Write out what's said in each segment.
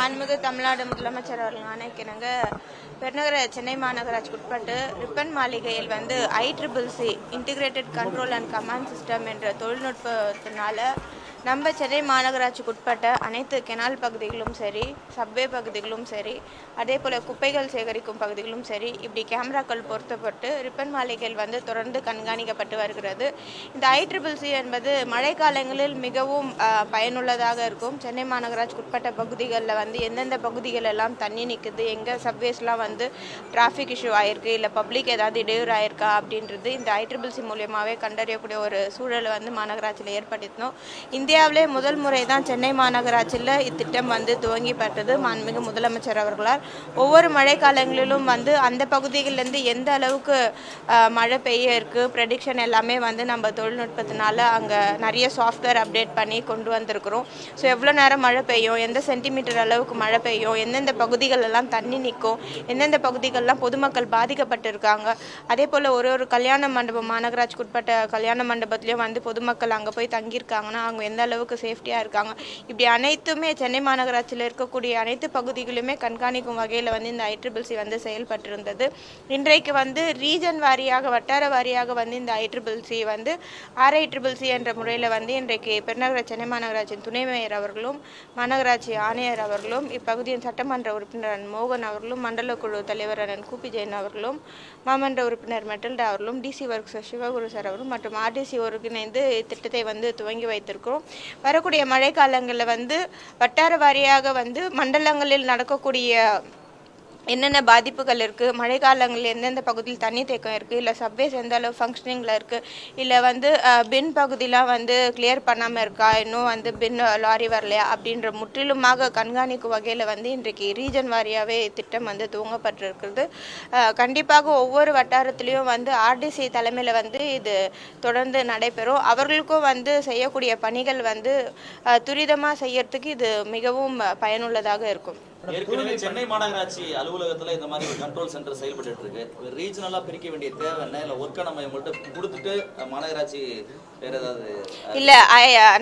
மாண்புமிகு தமிழ்நாடு முதலமைச்சர் அவர்கள் ஆணைக்கிணங்க பெருநகர சென்னை மாநகராட்சிக்கு உட்பட்டு ரிப்பன் மாளிகையில் ICCC integrated control and command system என்ற தொழில்நுட்பத்தினால நம்ம சென்னை மாநகராட்சிக்கு உட்பட்ட அனைத்து கெனால் பகுதிகளும் சரி, சப்வே பகுதிகளும் சரி, அதே போல் குப்பைகள் சேகரிக்கும் பகுதிகளும் சரி, இப்படி கேமராக்கள் பொருத்தப்பட்டு ரிப்பன் மாளிகையில் தொடர்ந்து கண்காணிக்கப்பட்டு வருகிறது. இந்த ICCC என்பது மழைக்காலங்களில் மிகவும் பயனுள்ளதாக இருக்கும். சென்னை மாநகராட்சிக்கு உட்பட்ட பகுதிகளில் எந்தெந்த பகுதிகள் எல்லாம் தண்ணி நிற்குது, எங்கே சப்வேஸ்லாம் டிராஃபிக் இஷ்யூ ஆயிருக்கு, இல்லை பப்ளிக் ஏதாவது இடையூறு ஆயிருக்கா அப்படின்றது இந்த ICCC மூலியமாகவே கண்டறியக்கூடிய ஒரு சூழலை மாநகராட்சியில் ஏற்படுத்தணும். இந்தியாவிலே முதல் முறை தான் சென்னை மாநகராட்சியில் இத்திட்டம் துவங்கப்பட்டது மாண்புமிகு முதலமைச்சர் அவர்களால். ஒவ்வொரு மழைக்காலங்களிலும் அந்த பகுதிகளிலிருந்து எந்த அளவுக்கு மழை பெய்ய இருக்கு ப்ரெடிக்ஷன் எல்லாமே நம்ம தொழில்நுட்பத்தினால அங்கே நிறைய சாஃப்ட்வேர் அப்டேட் பண்ணி கொண்டு வந்திருக்கிறோம். ஸோ எவ்வளோ நேரம் மழை பெய்யும், எந்த சென்டிமீட்டர் அளவுக்கு மழை பெய்யும், எந்தெந்த பகுதிகள் எல்லாம் தண்ணி நிற்கும், எந்தெந்த பகுதிகளெலாம் பொதுமக்கள் பாதிக்கப்பட்டிருக்காங்க, அதே போல் ஒரு கல்யாண மண்டபம் மாநகராட்சிக்கு உட்பட்ட கல்யாண மண்டபத்துலேயும் பொதுமக்கள் அங்கே போய் தங்கியிருக்காங்கன்னா அவங்க எந்த அளவுக்கு சேஃப்டியாக இருக்காங்க, இப்படி அனைத்துமே சென்னை மாநகராட்சியில் இருக்கக்கூடிய அனைத்து பகுதிகளுமே கண்காணிக்கும் வகையில் இந்த ICCC செயல்பட்டிருந்தது. இன்றைக்கு ரீஜன் வாரியாக வட்டார வாரியாக இந்த ICCC RICCC என்ற முறையில் இன்றைக்கு பெருநகர சென்னை மாநகராட்சியின் துணை மேயர் அவர்களும் மாநகராட்சி ஆணையர் அவர்களும் இப்பகுதியின் சட்டமன்ற உறுப்பினர் மோகன் அவர்களும் மண்டல குழு தலைவர் கூபி ஜெயின் அவர்களும் மாமன்ற உறுப்பினர் மெட்டல்டா அவர்களும் DC ஒர்க்ஸ் சிவகுரு சார் அவர்களும் மற்றும் RDC ஒருங்கிணைந்து திட்டத்தை துவங்கி வைத்திருக்கிறோம். வரக்கூடிய மழைக்காலங்களில் வட்டார வாரியாக மண்டலங்களில் நடக்கக்கூடிய என்னென்ன பாதிப்புகள் இருக்குது, மழை காலங்களில் எந்தெந்த பகுதியில் தண்ணி தேக்கம் இருக்குது, இல்லை சப்வேஸ் எந்த அளவு ஃபங்க்ஷனிங்கில் இருக்குது, இல்லை பின் பகுதியெலாம் கிளியர் பண்ணாமல் இருக்கா, இன்னும் பின் லாரி வரலையா அப்படின்ற முற்றிலுமாக கண்காணிக்கும் வகையில் இன்றைக்கு ரீஜன் வாரியாகவே திட்டம் துவங்கப்பட்டிருக்கிறது. கண்டிப்பாக ஒவ்வொரு வட்டாரத்துலேயும் RDC தலைமையில் இது தொடர்ந்து நடைபெறும். அவர்களுக்கும் செய்யக்கூடிய பணிகள் துரிதமாக செய்யறதுக்கு இது மிகவும் பயனுள்ளதாக இருக்கும். ஏற்கனவே சென்னை மாநகராட்சி அலுவலகத்துல இந்த மாதிரி ஒரு கண்ட்ரோல் சென்டர் செயல்பட்டு இருக்கு. ரீஜனலா பிரிக்க வேண்டிய தேவை என்ன, இல்ல ஒர்க்கை நம்ம இவங்கள்ட்ட கொடுத்துட்டு மாநகராட்சி வேற ஏதாவது இல்ல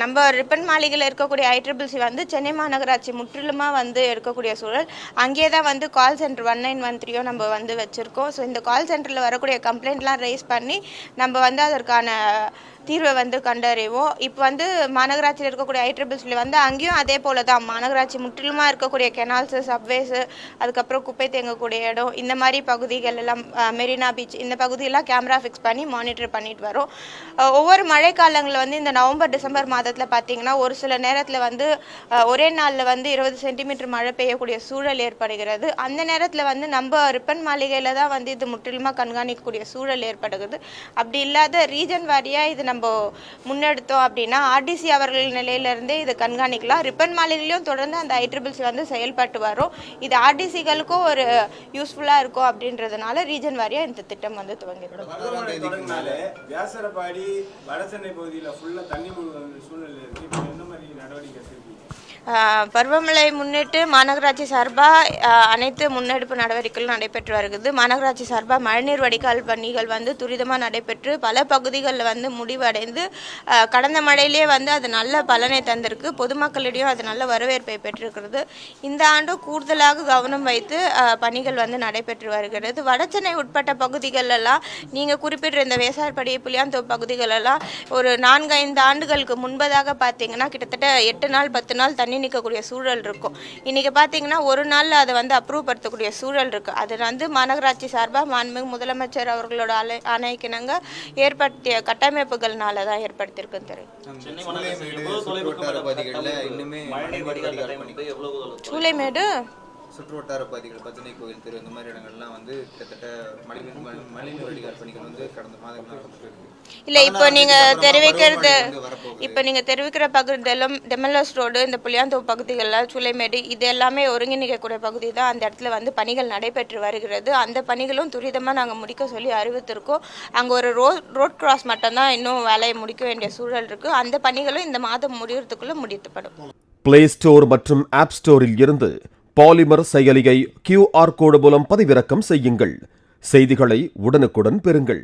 நம்ம ரிப்பன் மாளிகையில் இருக்கக்கூடிய ICCC சென்னை மாநகராட்சி முற்றிலுமா இருக்கக்கூடிய சூழல். அங்கேயே தான் கால் சென்டர் 1913 நம்ம வச்சிருக்கோம். ஸோ இந்த கால் சென்டரில் வரக்கூடிய கம்ப்ளைண்ட்லாம் ரைஸ் பண்ணி நம்ம அதற்கான தீர்வை கண்டறிவோம். இப்போ மாநகராட்சியில் இருக்கக்கூடிய ICCC அங்கேயும் அதே போல தான் மாநகராட்சி முற்றிலுமாக இருக்கக்கூடிய கெனால்ஸு, சப்வேஸு, அதுக்கப்புறம் குப்பை தேங்கக்கூடிய இடம், இந்த மாதிரி பகுதிகள் எல்லாம் மெரினா பீச் இந்த பகுதியெல்லாம் கேமரா ஃபிக்ஸ் பண்ணி மானிட்டர் பண்ணிட்டு வரோம். ஒவ்வொரு மழைக்காலங்களில் இந்த நவம்பர் டிசம்பர் மாதத்தில் பார்த்தீங்கன்னா ஒரு சில நேரத்தில் ஒரே நாளில் 20 சென்டிமீட்டர் மழை பெய்யக்கூடிய சூழல் ஏற்படுகிறது. அந்த நேரத்தில் நம்ம ரிப்பன் மாளிகையில் தான் இது முற்றிலுமாக கண்காணிக்கக்கூடிய சூழல் ஏற்படுகிறது. அப்படி இல்லாத ரீஜன் வாரியாக இது நம்ம முன்னெடுத்தோம் அப்படின்னா RDC அவர்கள் நிலையிலிருந்தே இதை கண்காணிக்கலாம். ரிப்பன் மாளிகையிலும் தொடர்ந்து அந்த ICCC செயல்பட்டு வரும். இது RDC-களுக்கும் ஒரு யூஸ்ஃபுல்லாக இருக்கும் அப்படின்றதுனால ரீஜன் வாரியாக இந்த திட்டம் துவங்கிடும். வியாசரபாடி வடசென்னை பகுதியில் ஃபுல்லாக தண்ணி சூழ்நிலை இருக்கு. இப்போ என்ன மாதிரி நடவடிக்கை எடுத்திருக்கீங்க? பருவமழை முன்னிட்டு மாநகராட்சி சார்பாக அனைத்து முன்னெடுப்பு நடவடிக்கைகளும் நடைபெற்று வருகிறது. மாநகராட்சி சார்பாக மழைநீர் வடிகால் பணிகள் துரிதமாக நடைபெற்று பல பகுதிகளில் முடிவடைந்து கடந்த மழையிலேயே அது நல்ல பலனை தந்திருக்கு. பொதுமக்களிடையும் அது நல்ல வரவேற்பை பெற்றிருக்கிறது. இந்த ஆண்டும் கூடுதலாக கவனம் வைத்து பணிகள் நடைபெற்று வருகிறது. வடசென்னை உட்பட்ட பகுதிகளெல்லாம் நீங்கள் குறிப்பிட்ட இந்த வேசார்படி புளியாந்தோப்பு பகுதிகளெல்லாம் ஒரு 4-5 ஆண்டுகளுக்கு முன்பதாக பார்த்தீங்கன்னா கிட்டத்தட்ட 8 நாள் 10 நாள் தண்ணி நிற்கக்கூடிய சூழல் இருக்கும். இன்னைக்கு பார்த்தீங்கன்னா ஒரு நாளில் அதை அப்ரூவ் படுத்தக்கூடிய சூழல் இருக்கு. அது மாநகராட்சி சார்பாக மாண்புமிகு முதலமைச்சர் அவர்களோட ஆணைக்கிணங்க ஏற்படுத்திய கட்டமைப்புகள்னால தான் ஏற்படுத்தியிருக்குன்னு தெரியும். சூளைமேடு சுற்றுவட்டார பகுதிகள் பத்தினை கோயில் தெரு இந்த மாதிரி இடங்கள்லாம் கிட்டத்தட்ட மழைநீர் வடிகால் பணிகள் கடந்த மாதங்கள் இல்லை. இப்போ நீங்கள் தெரிவிக்கிற பகுதிகளும் டெமலஸ் ரோடு, இந்த புளியாந்தோப்பு பகுதிகளில் சூளைமேடு இது எல்லாமே ஒருங்கிணைக்கக்கூடிய பகுதி தான். அந்த இடத்துல பணிகள் நடைபெற்று வருகிறது. அந்த பணிகளும் துரிதமாக நாங்கள் முடிக்க சொல்லி அறிவித்திருக்கோம். அங்கே ஒரு ரோட் கிராஸ் மட்டும்தான் இன்னும் வேலையை முடிக்க வேண்டிய சூழல் இருக்குது. அந்த பணிகளும் இந்த மாதம் முடிகிறதுக்குள்ளே முடித்துப்படும். பிளே ஸ்டோர் மற்றும் ஆப் ஸ்டோரில் இருந்து பாலிமர் செயலியை QR கோடு மூலம் பதிவிறக்கம் செய்யுங்கள். செய்திகளை உடனுக்குடன் பெறுங்கள்.